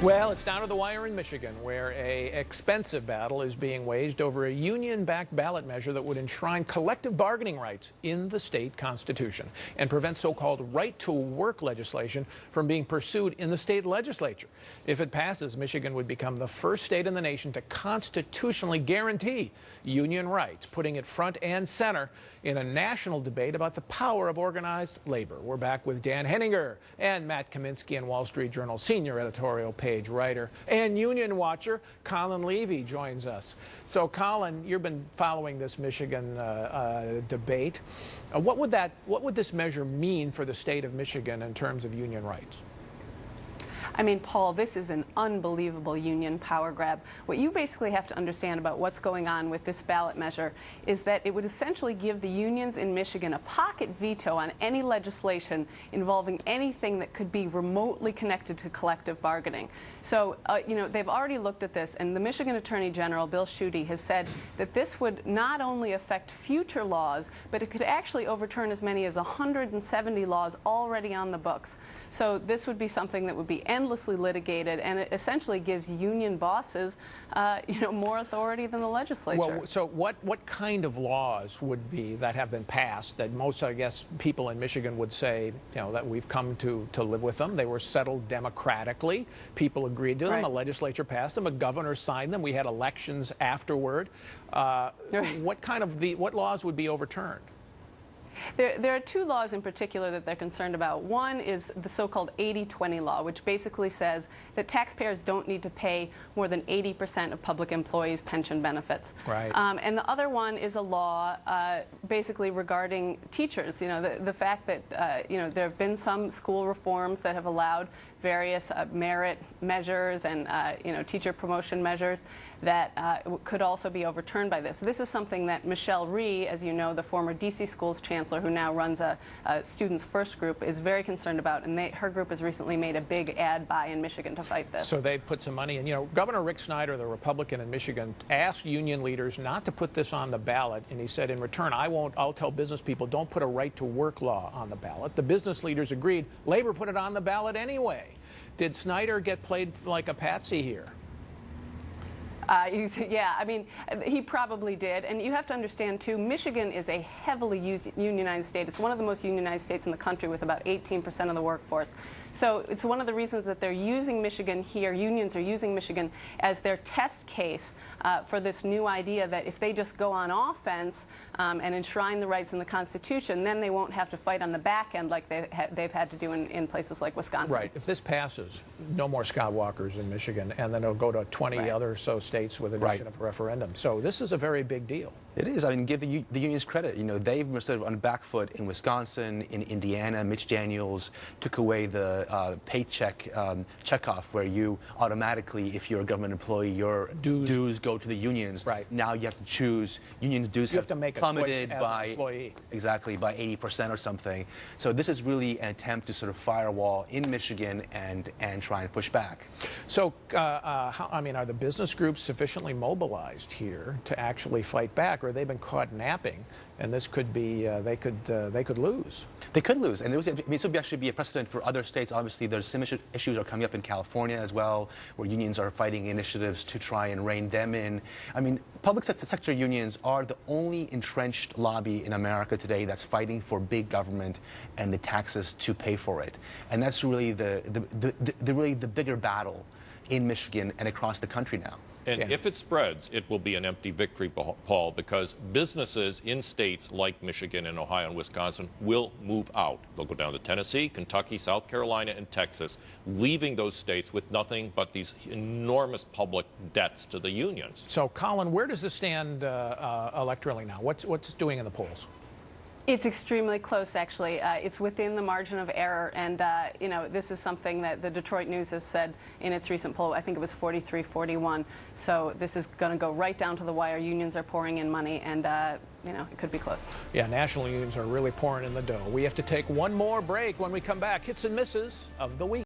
Well, it's down to the wire in Michigan, where an expensive battle is being waged over a union-backed ballot measure that would enshrine collective bargaining rights in the state constitution and prevent so-called right-to-work legislation from being pursued in the state legislature. If it passes, Michigan would become the first state in the nation to constitutionally guarantee union rights, putting it front and center in a national debate about the power of organized labor. We're back with Dan Henninger and Matt Kaminsky, and Wall Street Journal senior editorial page writer and union watcher Colin Levy joins us. So, Colin, you've been following this Michigan debate. What would this measure mean for the state of Michigan in terms of union rights? I mean, Paul, this is an unbelievable union power grab. What you basically have to understand about what's going on with this ballot measure is that it would essentially give the unions in Michigan a pocket veto on any legislation involving anything that could be remotely connected to collective bargaining. So, they've already looked at this, and the Michigan Attorney General, Bill Schuette, has said that this would not only affect future laws, but it could actually overturn as many as 170 laws already on the books. So this would be something that would be endlessly litigated, and it essentially gives union bosses, more authority than the legislature. Well, so what kind of laws would be that have been passed that most, I guess, people in Michigan would say, that we've come to live with them? They were settled democratically. People agreed to them. Right. A legislature passed them. A governor signed them. We had elections afterward. What laws would be overturned? There are two laws in particular that they're concerned about. One is the so-called 80-20 law, which basically says that taxpayers don't need to pay more than 80% of public employees' pension benefits. Right. And the other one is a law basically regarding teachers. The fact that there have been some school reforms that have allowed various merit measures and teacher promotion measures that could also be overturned by this. This is something that Michelle Rhee, as you know, the former D.C. Schools chancellor who now runs a Students First group, is very concerned about, and her group has recently made a big ad buy in Michigan to fight this. So they put some money in. Governor Rick Snyder, the Republican in Michigan, asked union leaders not to put this on the ballot, and he said, in return, I'll tell business people, don't put a right-to-work law on the ballot. The business leaders agreed. Labor put it on the ballot anyway. Did Snyder get played like a patsy here? Yeah, I mean, he probably did. And you have to understand, too, Michigan is a heavily unionized state. It's one of the most unionized states in the country with about 18% of the workforce. So it's one of the reasons that they're using Michigan here, unions are using Michigan as their test case for this new idea that if they just go on offense and enshrine the rights in the Constitution, then they won't have to fight on the back end like they've had to do in places like Wisconsin. Right. If this passes, no more Scott Walkers in Michigan, and then it'll go to 20 other so states with addition of a referendum. So this is a very big deal. It is. I mean, give the unions credit. They've sort of on the back foot in Wisconsin, in Indiana. Mitch Daniels took away the paycheck checkoff, where you automatically, if you're a government employee, your dues go to the unions. Right. Now you have to choose. Unions dues have to make plummeted a choice as an employee. Exactly, by 80% or something. So this is really an attempt to sort of firewall in Michigan and try and push back. So, are the business groups sufficiently mobilized here to actually fight back, or they've been caught napping, and this could be they could lose? They could lose, and this would actually be a precedent for other states. Obviously, there's some issues are coming up in California as well, where unions are fighting initiatives to try and rein them in. I mean, public sector unions are the only entrenched lobby in America today that's fighting for big government and the taxes to pay for it, and that's really the bigger battle in Michigan and across the country now. And if it spreads, it will be an empty victory, Paul, because businesses in states like Michigan and Ohio and Wisconsin will move out. They'll go down to Tennessee, Kentucky, South Carolina, and Texas, leaving those states with nothing but these enormous public debts to the unions. So, Colin, where does this stand electorally now? What's it doing in the polls? It's extremely close, actually. It's within the margin of error, and this is something that the Detroit News has said in its recent poll. I think it was 43-41. So this is going to go right down to the wire. Unions are pouring in money, and it could be close. Yeah, national unions are really pouring in the dough. We have to take one more break. When we come back, hits and misses of the week.